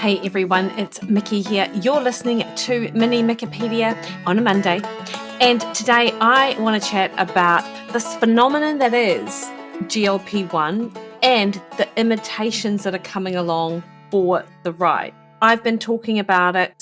Hey everyone, it's Mikki here. You're listening to Mini Mikkipedia on a Monday. And today I want to chat about this phenomenon that is GLP-1 and the imitations that are coming along for the ride. I've been talking about it.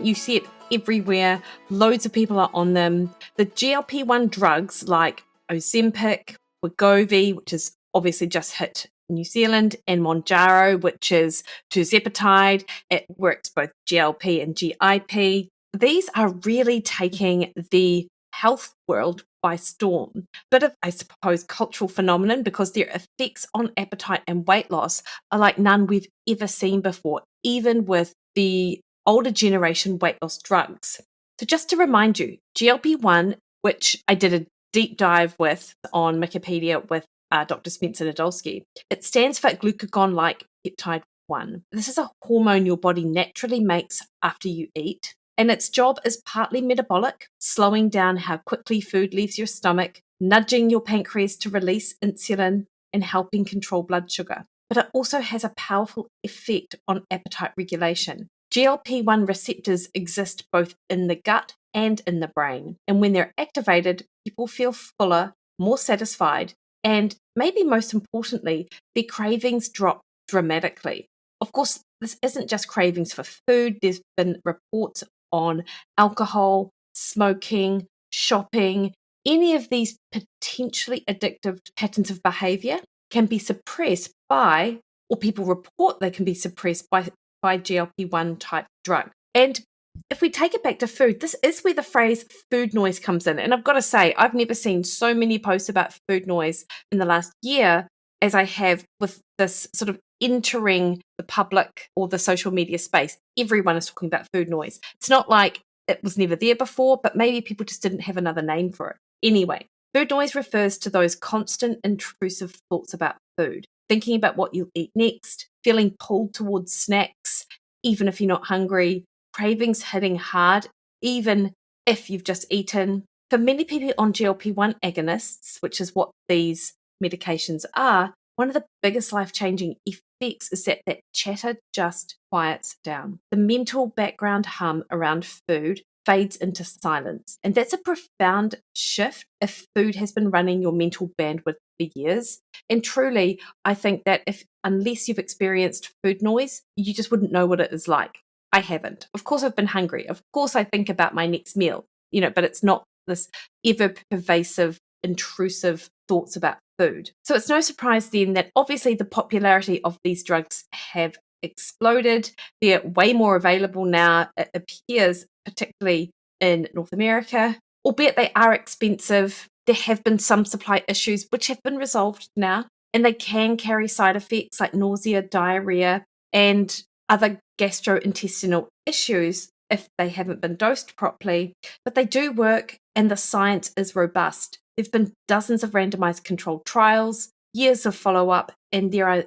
You see it everywhere. Loads of people are on them. The GLP-1 drugs like Ozempic, Wegovy, which is obviously just hit New Zealand, and Mounjaro, which is tirzepatide. It works both GLP and GIP. These are really taking the health world by storm. Bit of, I suppose, cultural phenomenon because their effects on appetite and weight loss are like none we've ever seen before, even with the older generation weight loss drugs. So just to remind you, GLP-1, which I did a deep dive with on Mikkipedia with Dr. Spencer Nadolski. It stands for glucagon-like peptide 1. This is a hormone your body naturally makes after you eat, and its job is partly metabolic, slowing down how quickly food leaves your stomach, nudging your pancreas to release insulin, and helping control blood sugar. But it also has a powerful effect on appetite regulation. GLP-1 receptors exist both in the gut and in the brain, and when they're activated, people feel fuller, more satisfied, and maybe most importantly, their cravings drop dramatically. Of course, this isn't just cravings for food. There's been reports on alcohol, smoking, shopping. Any of these potentially addictive patterns of behavior can be suppressed by, or people report they can be suppressed by GLP-1 type drug. And if we take it back to food, this is where the phrase food noise comes in. And I've got to say, I've never seen so many posts about food noise in the last year as I have with this sort of entering the public or the social media space. Everyone is talking about food noise. It's not like it was never there before, but maybe people just didn't have another name for it. Anyway, food noise refers to those constant intrusive thoughts about food, thinking about what you'll eat next, feeling pulled towards snacks, even if you're not hungry, cravings hitting hard, even if you've just eaten. For many people on GLP-1 agonists, which is what these medications are, one of the biggest life-changing effects is that chatter just quiets down. The mental background hum around food fades into silence. And that's a profound shift if food has been running your mental bandwidth for years. And truly, I think that unless you've experienced food noise, you just wouldn't know what it is like. I haven't. Of course, I've been hungry. Of course, I think about my next meal, but it's not this ever pervasive, intrusive thoughts about food. So it's no surprise then that obviously the popularity of these drugs have exploded. They're way more available now, it appears, particularly in North America, albeit they are expensive. There have been some supply issues which have been resolved now, and they can carry side effects like nausea, diarrhea, and other gastrointestinal issues if they haven't been dosed properly, but they do work and the science is robust. There have been dozens of randomized controlled trials, years of follow-up, and there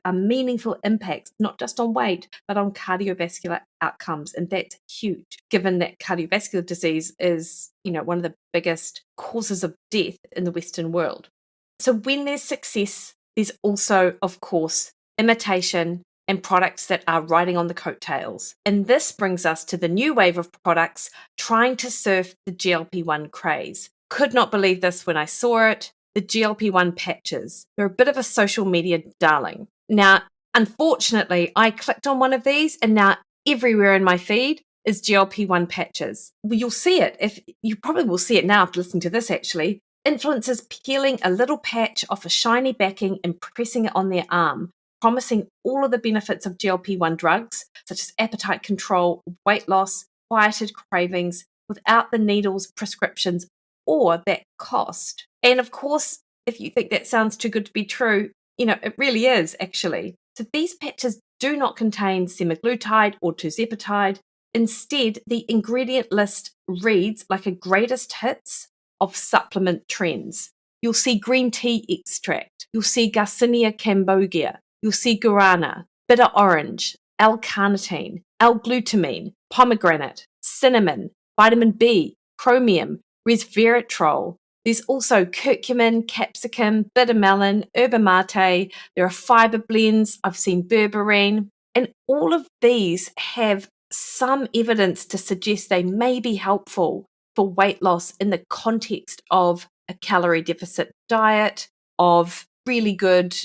are meaningful impacts, not just on weight, but on cardiovascular outcomes. And that's huge, given that cardiovascular disease is, one of the biggest causes of death in the Western world. So when there's success, there's also, of course, imitation and products that are riding on the coattails. And this brings us to the new wave of products trying to surf the GLP-1 craze. Could not believe this when I saw it. The GLP-1 patches. They're a bit of a social media darling. Now, unfortunately, I clicked on one of these and now everywhere in my feed is GLP-1 patches. Well, you'll see it. You probably will see it now after listening to this actually. Influencers peeling a little patch off a shiny backing and pressing it on their arm, promising all of the benefits of GLP-1 drugs, such as appetite control, weight loss, quieted cravings, without the needles, prescriptions, or that cost. And of course, if you think that sounds too good to be true, it really is actually. So these patches do not contain semaglutide or tirzepatide. Instead, the ingredient list reads like a greatest hits of supplement trends. You'll see green tea extract. You'll see Garcinia cambogia. You'll see guarana, bitter orange, L-carnitine, L-glutamine, pomegranate, cinnamon, vitamin B, chromium, resveratrol. There's also curcumin, capsicum, bitter melon, yerba mate. There are fiber blends. I've seen berberine. And all of these have some evidence to suggest they may be helpful for weight loss in the context of a calorie deficit diet, of really good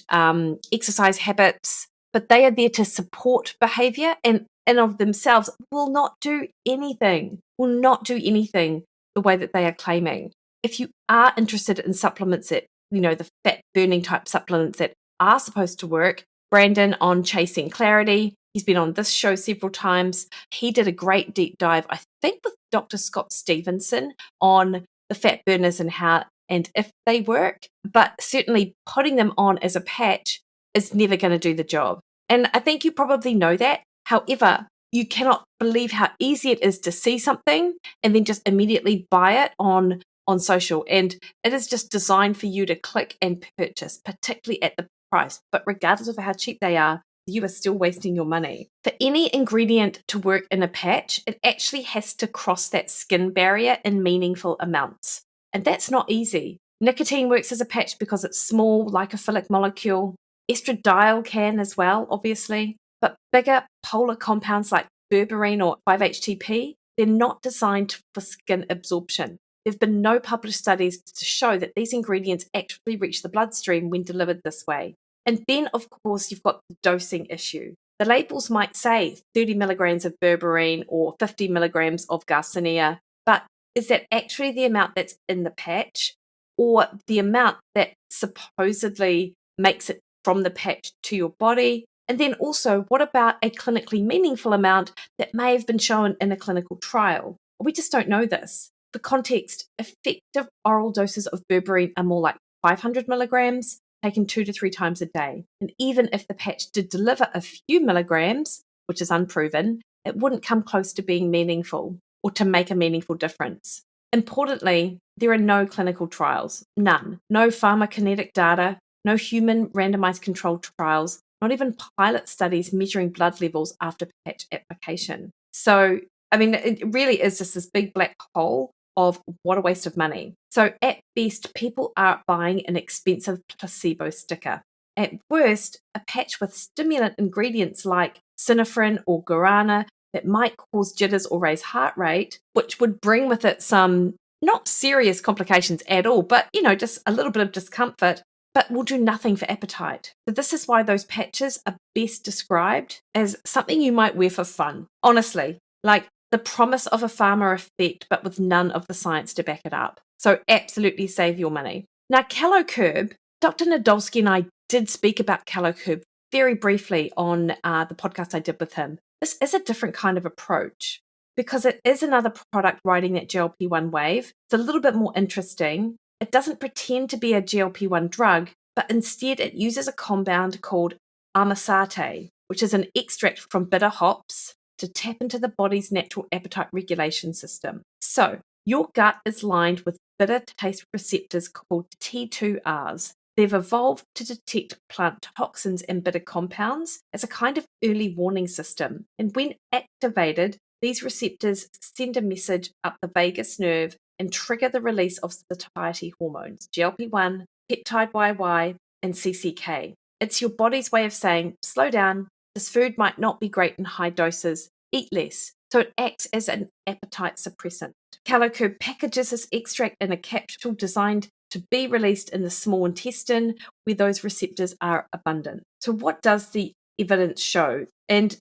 exercise habits, but they are there to support behavior and in of themselves will not do anything the way that they are claiming. If you are interested in supplements that, the fat burning type supplements that are supposed to work, Brandon on Chasing Clarity, he's been on this show several times. He did a great deep dive, I think with Dr. Scott Stevenson, on the fat burners and how and if they work, but certainly putting them on as a patch is never going to do the job. And I think you probably know that. However, you cannot believe how easy it is to see something and then just immediately buy it on social. And it is just designed for you to click and purchase, particularly at the price. But regardless of how cheap they are, you are still wasting your money. For any ingredient to work in a patch, it actually has to cross that skin barrier in meaningful amounts. And that's not easy. Nicotine works as a patch because it's small, lipophilic molecule. Estradiol can as well, obviously. But bigger polar compounds like berberine or 5-HTP, they're not designed for skin absorption. There have been no published studies to show that these ingredients actually reach the bloodstream when delivered this way. And then, of course, you've got the dosing issue. The labels might say 30 milligrams of berberine or 50 milligrams of garcinia, but is that actually the amount that's in the patch or the amount that supposedly makes it from the patch to your body? And then also, what about a clinically meaningful amount that may have been shown in a clinical trial? We just don't know this. For context, effective oral doses of berberine are more like 500 milligrams, taken 2 to 3 times a day. And even if the patch did deliver a few milligrams, which is unproven, it wouldn't come close to being meaningful or to make a meaningful difference. Importantly, there are no clinical trials, none. No pharmacokinetic data, no human randomized controlled trials, not even pilot studies measuring blood levels after patch application. So, it really is just this big black hole of what a waste of money. So at best, people are buying an expensive placebo sticker. At worst, a patch with stimulant ingredients like synephrine or guarana that might cause jitters or raise heart rate, which would bring with it some not serious complications at all, but just a little bit of discomfort, but will do nothing for appetite. So this is why those patches are best described as something you might wear for fun. Honestly, like the promise of a pharma effect, but with none of the science to back it up. So absolutely save your money. Now, KaloCurb, Dr. Nadolski and I did speak about KaloCurb very briefly on the podcast I did with him. This is a different kind of approach because it is another product riding that GLP-1 wave. It's a little bit more interesting. It doesn't pretend to be a GLP-1 drug, but instead it uses a compound called amosate, which is an extract from bitter hops to tap into the body's natural appetite regulation system. So your gut is lined with bitter taste receptors called T2Rs. They've evolved to detect plant toxins and bitter compounds as a kind of early warning system. And when activated, these receptors send a message up the vagus nerve and trigger the release of satiety hormones, GLP-1, peptide YY, and CCK. It's your body's way of saying, slow down, this food might not be great in high doses, eat less. So it acts as an appetite suppressant. KaloCurb packages this extract in a capsule designed to be released in the small intestine where those receptors are abundant. So what does the evidence show? And,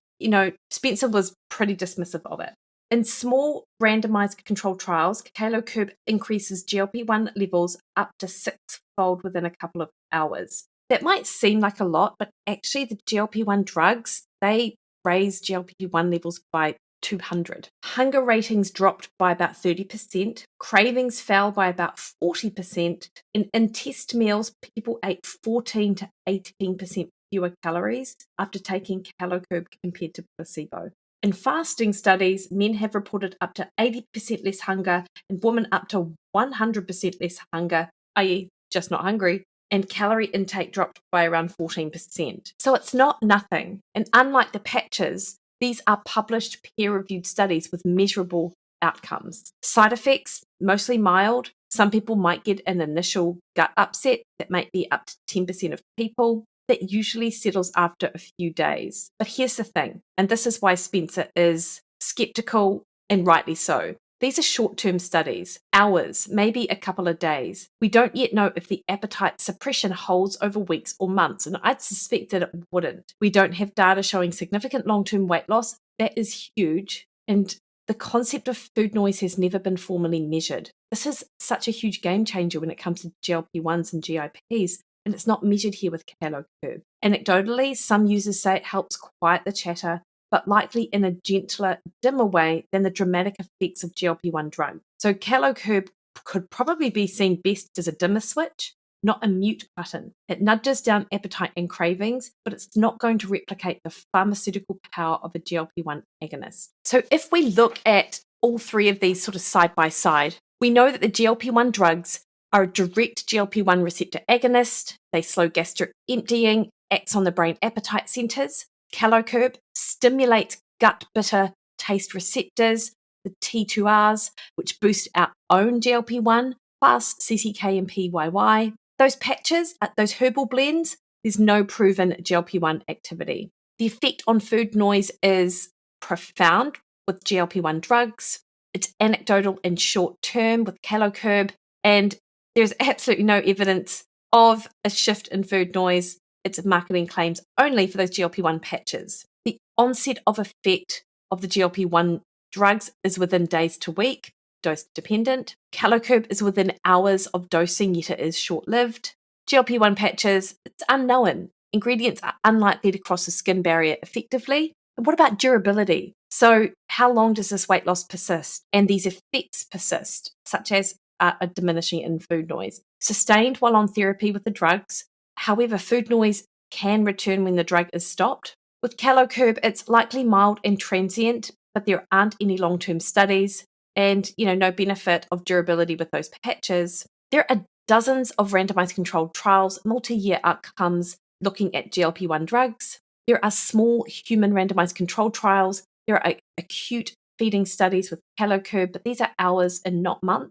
Spencer was pretty dismissive of it. In small randomized controlled trials, KaloCurb increases GLP-1 levels up to 6-fold within a couple of hours. That might seem like a lot, but actually the GLP-1 drugs, they raise GLP-1 levels by 200. Hunger ratings dropped by about 30%. Cravings fell by about 40%. And in test meals, people ate 14 to 18% fewer calories after taking KaloCurb compared to placebo. In fasting studies, men have reported up to 80% less hunger and women up to 100% less hunger, i.e. just not hungry, and calorie intake dropped by around 14%. So it's not nothing. And unlike the patches, these are published peer-reviewed studies with measurable outcomes. Side effects, mostly mild. Some people might get an initial gut upset that might be up to 10% of people. that usually settles after a few days. But here's the thing, and this is why Spencer is skeptical, and rightly so. These are short-term studies, hours, maybe a couple of days. We don't yet know if the appetite suppression holds over weeks or months, and I'd suspect that it wouldn't. We don't have data showing significant long-term weight loss. That is huge. And the concept of food noise has never been formally measured. This is such a huge game changer when it comes to GLP-1s and GIPs, and it's not measured here with KaloCurb. Anecdotally, some users say it helps quiet the chatter, but likely in a gentler, dimmer way than the dramatic effects of GLP-1 drugs. So KaloCurb could probably be seen best as a dimmer switch, not a mute button. It nudges down appetite and cravings, but it's not going to replicate the pharmaceutical power of a GLP-1 agonist. So if we look at all three of these sort of side by side, we know that the GLP-1 drugs are a direct GLP-1 receptor agonist. They slow gastric emptying, acts on the brain appetite centers. KaloCurb stimulates gut bitter taste receptors, the T2Rs, which boost our own GLP-1, plus CCK and PYY. Those patches, those herbal blends, there's no proven GLP-1 activity. The effect on food noise is profound with GLP-1 drugs. It's anecdotal and short term with KaloCurb, and there's absolutely no evidence of a shift in food noise. It's marketing claims only for those GLP-1 patches. The onset of effect of the GLP-1 drugs is within days to week, dose dependent. KaloCurb is within hours of dosing, yet it is short-lived. GLP-1 patches, it's unknown. Ingredients are unlikely to cross the skin barrier effectively. And what about durability? So how long does this weight loss persist and these effects persist, such as a diminishing in food noise? Sustained while on therapy with the drugs. However, food noise can return when the drug is stopped. With KaloCurb, it's likely mild and transient, but there aren't any long-term studies and, no benefit of durability with those patches. There are dozens of randomized controlled trials, multi-year outcomes looking at GLP-1 drugs. There are small human randomized controlled trials. There are acute feeding studies with KaloCurb, but these are hours and not months,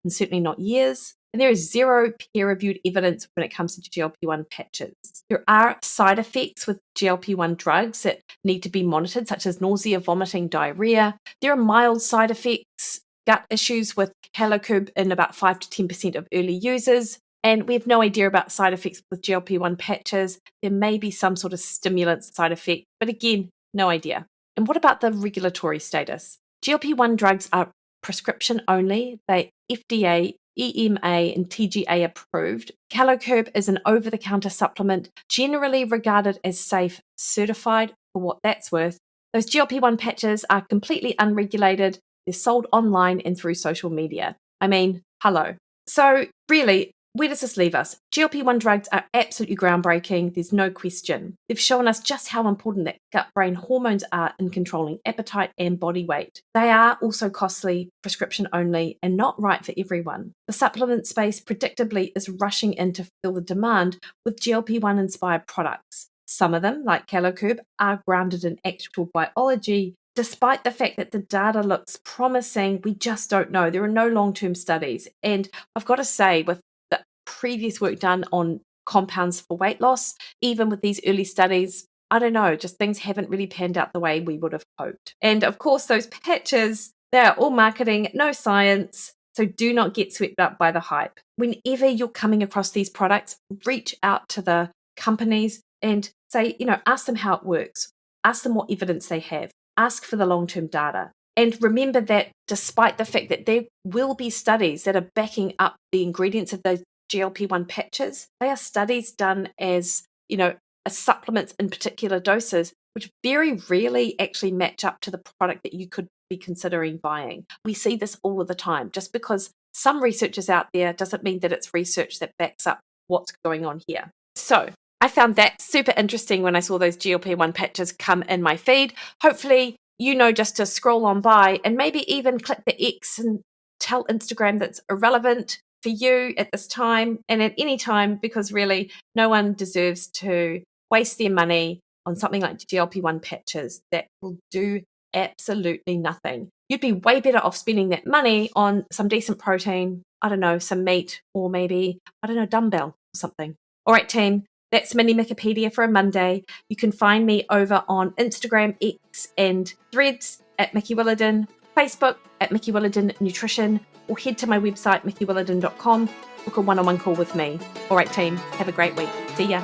and certainly not years. And there is zero peer-reviewed evidence when it comes to GLP-1 patches. There are side effects with GLP-1 drugs that need to be monitored, such as nausea, vomiting, diarrhea. There are mild side effects, gut issues with KaloCurb in about 5 to 10% of early users. And we have no idea about side effects with GLP-1 patches. There may be some sort of stimulant side effect, but again, no idea. And what about the regulatory status? GLP-1 drugs are prescription only. They FDA, EMA, and TGA approved. KaloCurb is an over-the-counter supplement, generally regarded as safe, certified for what that's worth. Those GLP-1 patches are completely unregulated. They're sold online and through social media. I mean, hello. So really, where does this leave us? GLP-1 drugs are absolutely groundbreaking. There's no question. They've shown us just how important that gut-brain hormones are in controlling appetite and body weight. They are also costly, prescription only, and not right for everyone. The supplement space predictably is rushing in to fill the demand with GLP-1 inspired products. Some of them, like KaloCurb, are grounded in actual biology. Despite the fact that the data looks promising, we just don't know. There are no long-term studies. And I've got to say, with the previous work done on compounds for weight loss, even with these early studies, I don't know, just things haven't really panned out the way we would have hoped. And of course, those patches, they are all marketing, no science. So do not get swept up by the hype. Whenever you're coming across these products, reach out to the companies and say, ask them how it works. Ask them what evidence they have. Ask for the long-term data. And remember that despite the fact that there will be studies that are backing up the ingredients of those GLP-1 patches, they are studies done as, supplements in particular doses, which very rarely actually match up to the product that you could be considering buying. We see this all of the time. Just because some research is out there doesn't mean that it's research that backs up what's going on here. So I found that super interesting when I saw those GLP-1 patches come in my feed. Hopefully, just to scroll on by and maybe even click the X and tell Instagram that's irrelevant for you at this time and at any time, because really no one deserves to waste their money on something like GLP-1 patches that will do absolutely nothing. You'd be way better off spending that money on some decent protein, I don't know, some meat, or maybe, dumbbell or something. All right, team. That's Mini Mikkipedia for a Monday. You can find me over on Instagram, X, and Threads at Mikki Williden, Facebook at Mikki Williden Nutrition, or head to my website, mikkiwilliden.com, book a one-on-one call with me. All right, team, have a great week. See ya.